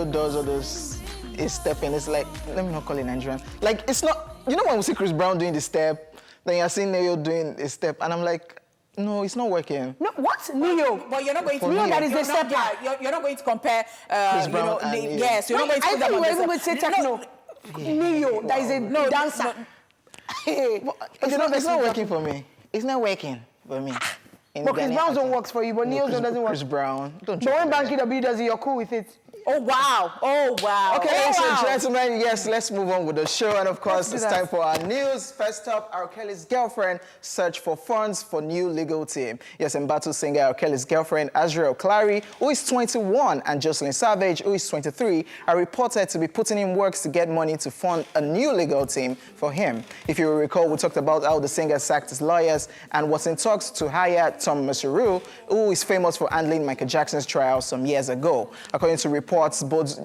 does all those stepping, it's like, let me not call it Nigerian. Like, it's not, you know when we see Chris Brown doing the step, then you're seeing Neo doing a step, and I'm like, no, it's not working. No, what? Neo. But you're not going to... Neo, that is the step. You're not going to compare, Chris Brown and yes, you're not going to put them on I think you were even going to say techno. Neo, that is a dancer. It's not working for me. It's not working for me. But Chris Brown's don't work for you, but Neo's doesn't work. Chris Brown, don't But when Banky W does it, you're cool with it. Oh, wow. Oh, wow. Okay, ladies and gentlemen, yes, let's move on with the show. And of course, it's time for our news. First up, R.Kelly's girlfriend search for funds for new legal team. Yes, embattled singer R.Kelly's girlfriend, r.kelly, who is 21, and Jocelyn Savage, who is 23, are reported to be putting in works to get money to fund a new legal team for him. If you will recall, we talked about how the singer sacked his lawyers and was in talks to hire Tom Mesereau, who is famous for handling Michael Jackson's trial some years ago. According to reports, both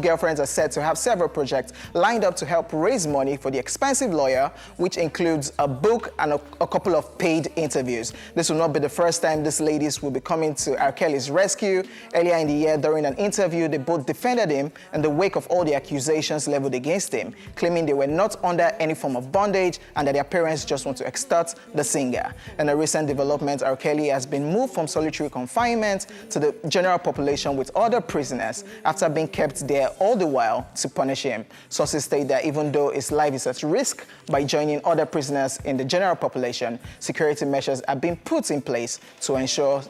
girlfriends are said to have several projects lined up to help raise money for the expensive lawyer, which includes a book and a couple of paid interviews. This will not be the first time these ladies will be coming to R.Kelly's rescue. Earlier in the year, during an interview, they both defended him in the wake of all the accusations leveled against him, claiming they were not under any form of bondage and that their parents just want to extort the singer. In a recent development, R.Kelly has been moved from solitary confinement to the general population with other prisoners after being kept there all the while to punish him. Sources state that even though his life is at risk by joining other prisoners in the general population, security measures are being put in place to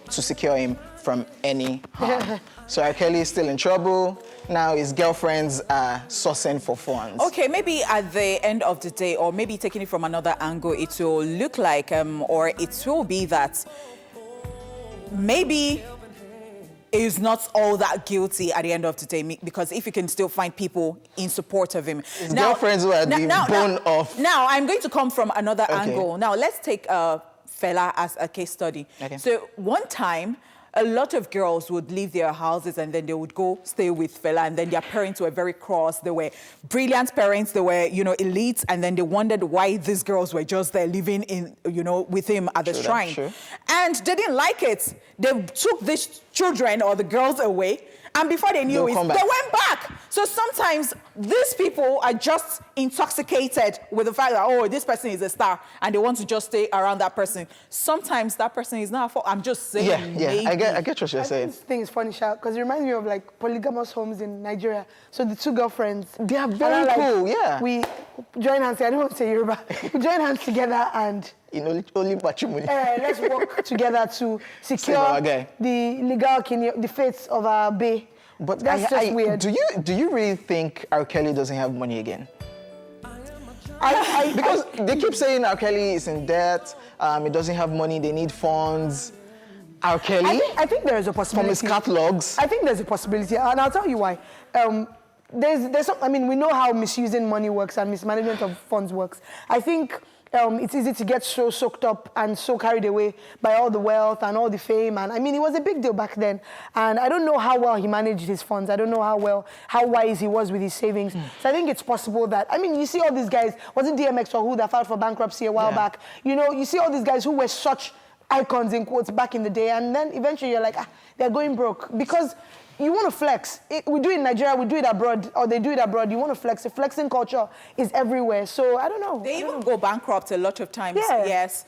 secure him from any harm. So R.Kelly is still in trouble. Now his girlfriends are sourcing for funds. Okay, maybe at the end of the day, or maybe taking it from another angle, it will look like, or it will be that maybe is not all that guilty at the end of the day, because if you can still find people in support of him. His girlfriends who are the bone of... Now, I'm going to come from another angle. Now, let's take Fela as a case study. Okay. So, one time, a lot of girls would leave their houses and then they would go stay with Fela, and then their parents were very cross. They were brilliant parents. They were, elites, and then they wondered why these girls were just there living in, with him at the shrine. Sure. And they didn't like it. They took these children or the girls away, and before they knew it, they went back. So sometimes these people are just intoxicated with the fact that, oh, this person is a star, and they want to just stay around that person. Sometimes that person is not a fault. I'm just saying. Yeah, I get what you're saying. This thing is funny, because it reminds me of like polygamous homes in Nigeria. So the two girlfriends, they are very cool, yeah. We join hands, I don't want to say Yoruba. We join hands together and only patrimony. Let's work together to secure the legal the fates of our bae. But that's just weird. Do you really think R.Kelly doesn't have money again? Because they keep saying R.Kelly is in debt, he doesn't have money, they need funds. R.Kelly? I think there is a possibility. From his catalogs? I think there's a possibility, and I'll tell you why. We know how misusing money works and mismanagement of funds works. I think it's easy to get so soaked up and so carried away by all the wealth and all the fame. And it was a big deal back then. And I don't know how well he managed his funds. I don't know how wise he was with his savings. So I think it's possible that, you see all these guys, wasn't DMX or who that filed for bankruptcy a while back? You see all these guys who were such icons, in quotes, back in the day. And then eventually you're like, they're going broke. Because you want to flex. We do it in Nigeria, we do it abroad, or they do it abroad. You want to flex. The flexing culture is everywhere. So I don't know. They even go bankrupt a lot of times. Yeah. Yes,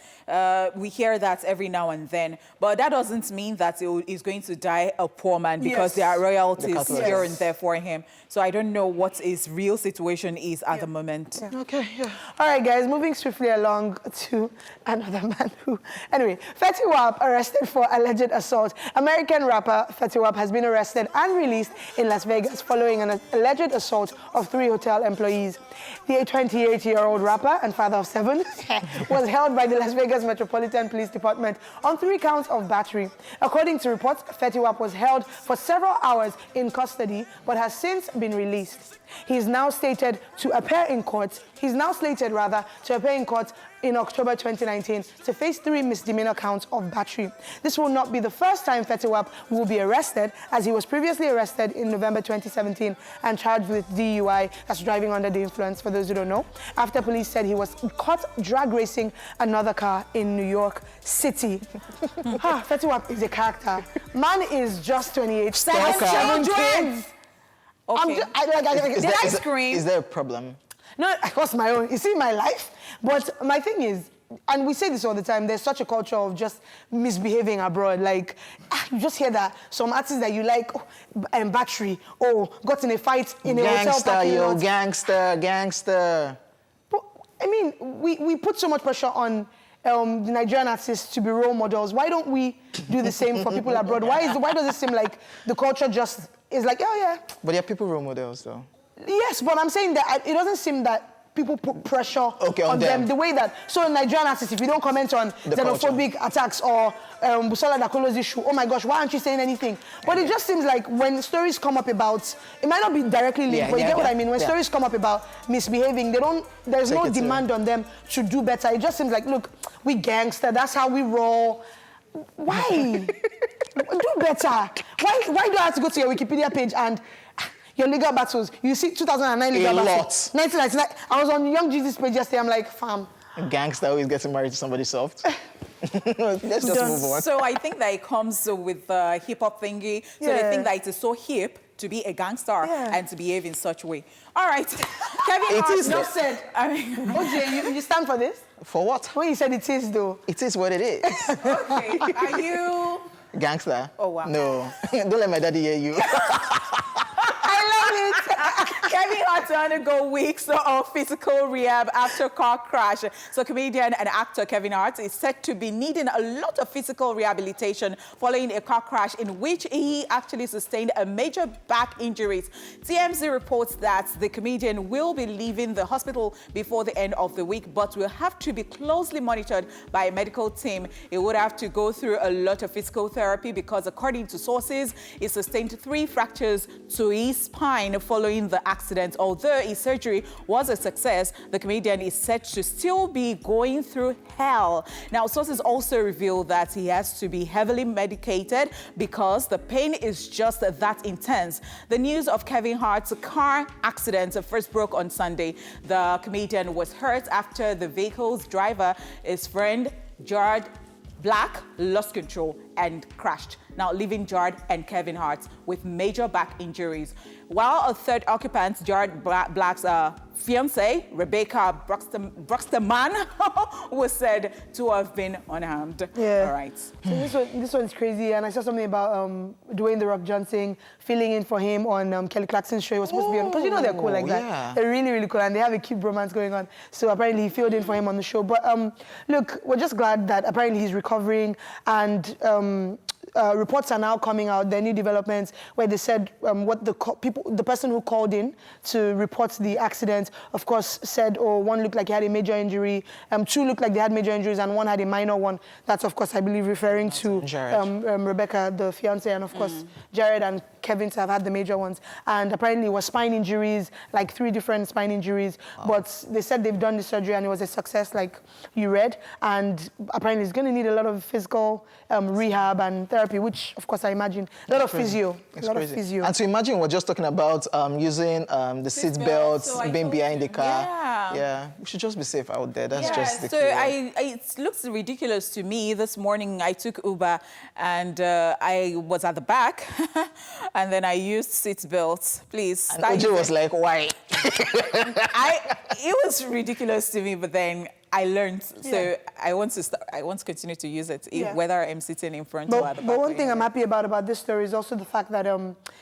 we hear that every now and then. But that doesn't mean that he's going to die a poor man because there are royalties here and there for him. So I don't know what his real situation is at the moment. Yeah. Okay. Yeah. All right, guys. Moving swiftly along to another man who... Anyway, Fetty Wap arrested for alleged assault. American rapper Fetty Wap has been arrested and released in Las Vegas following an alleged assault of 3 hotel employees. The 28-year-old rapper and father of 7 was held by the Las Vegas Metropolitan Police Department on 3 counts of battery. According to reports, Fetty Wap was held for several hours in custody but has since been released. He is now slated to appear in court in October 2019 to face 3 misdemeanor counts of battery. This will not be the first time Fetty Wap will be arrested, as he was previously arrested in November 2017 and charged with DUI, that's driving under the influence, for those who don't know, after police said he was caught drag racing another car in New York City. Fetty Wap is a character. Man is just 28. 7 children! Okay. Did I scream? Is there a problem? No, of course my own. You see my life? But my thing is, and we say this all the time, there's such a culture of just misbehaving abroad. Like, you just hear that some artists that you like, battery, got in a fight in a hotel parking lot. Gangster. But, I mean, we put so much pressure on the Nigerian artists to be role models. Why don't we do the same for people abroad? Why does it seem like the culture just is like, oh yeah. But there are people role models though. Yes, but I'm saying that it doesn't seem that people put pressure on them the way that, so Nigerian artists, if you don't comment on xenophobic attacks or Busola Dakolo's issue, oh my gosh, why aren't you saying anything? But it just seems like when stories come up about, it might not be directly linked, but you get what I mean? When stories come up about misbehaving, there's no demand on them to do better. It just seems like, look, we gangster, that's how we roll. Why? Do better. Why do I have to go to your Wikipedia page and your legal battles? You see 2009 legal battles. 1999. I was on Young Jesus page yesterday. I'm like, fam. Gangster always getting married to somebody soft. Let's just move on. So I think that it comes with the hip-hop thingy. So they think that it is so hip to be a gangster and to behave in such a way. All right. Kevin Hart just said, I mean, OJ, you stand for this? For what? When you said it is, though. It is what it is. Okay. Are you... Gangster? Oh, wow. No. Don't let my daddy hear you. Kevin Hart to undergo weeks of physical rehab after car crash. So comedian and actor Kevin Hart is said to be needing a lot of physical rehabilitation following a car crash in which he actually sustained a major back injuries. TMZ reports that the comedian will be leaving the hospital before the end of the week, but will have to be closely monitored by a medical team. He would have to go through a lot of physical therapy because, according to sources, he sustained 3 fractures to his spine following the accident. Although his surgery was a success, the comedian is said to still be going through hell. Now, sources also reveal that he has to be heavily medicated because the pain is just that intense. The news of Kevin Hart's car accident first broke on Sunday. The comedian was hurt after the vehicle's driver, his friend Jared Black, lost control and crashed, now leaving Jared and Kevin Hart with major back injuries. While a third occupant, Jared Black's fiancée, Rebecca Bruxterman, was said to have been unharmed. Yeah. All right. So this one's crazy, and I saw something about Dwayne The Rock Johnson filling in for him on Kelly Clarkson's show. He was supposed to be on, because you know they're cool like that. Yeah. They're really, really cool, and they have a cute bromance going on. So apparently he filled in for him on the show. But look, we're just glad that apparently he's recovering, and reports are now coming out, the new developments, where they said what the person who called in to report the accident, of course, said, one looked like he had a major injury, 2 looked like they had major injuries, and 1 had a minor one. That's, of course, I believe referring to Rebecca, the fiancée, and, of course, Jared and Kevin to have had the major ones. And apparently it was spine injuries, like 3 different spine injuries. Wow. But they said they've done the surgery and it was a success, like you read. And apparently it's going to need a lot of physical rehab and therapy, which, of course, I imagine. A lot of physio. A lot of physio. And so imagine we're just talking about using the seat belts, being behind the car. Yeah. We should just be safe out there. That's just the key. It looks ridiculous to me. This morning I took Uber and I was at the back. And then I used seat belts. Please. And Uju was like, why? It was ridiculous to me, but then I learned. So I want to continue to use it, whether I'm sitting in front or at the back. But one thing I'm happy about this story is also the fact that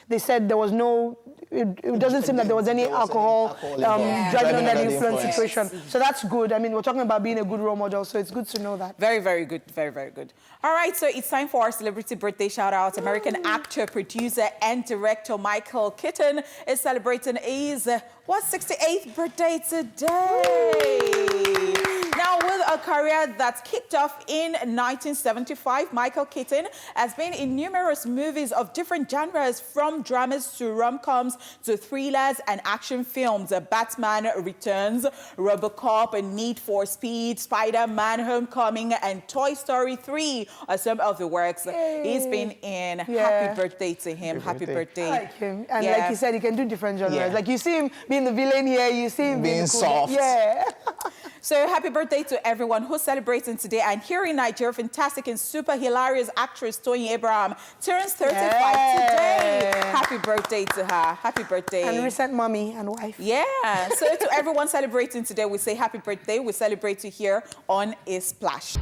they said there was no, it doesn't seem that there was any alcohol driving under the influence situation. So that's good. I mean, we're talking about being a good role model, so it's good to know that. Very, very good. Very, very good. All right, so it's time for our celebrity birthday shout-out. American actor, producer, and director Michael Keaton is celebrating his 168th birthday today. Now, with a career that kicked off in 1975, Michael Keaton has been in numerous movies of different genres, from dramas to rom-coms to thrillers and action films. Batman Returns, RoboCop, Need for Speed, Spider-Man Homecoming, and Toy Story 3 are some of the works he's been in. Happy birthday to him. Happy birthday. I like him. And like you said, he can do different genres. Like you see him being the villain here, you see him being soft. Yeah. So happy birthday to everyone who's celebrating today. And here in Nigeria, fantastic and super hilarious actress Toyin Abraham turns 35 today. Happy birthday to her. Happy birthday. And recent mommy and wife. Yeah. So to everyone celebrating today, we say happy birthday. We celebrate you here on A Splash.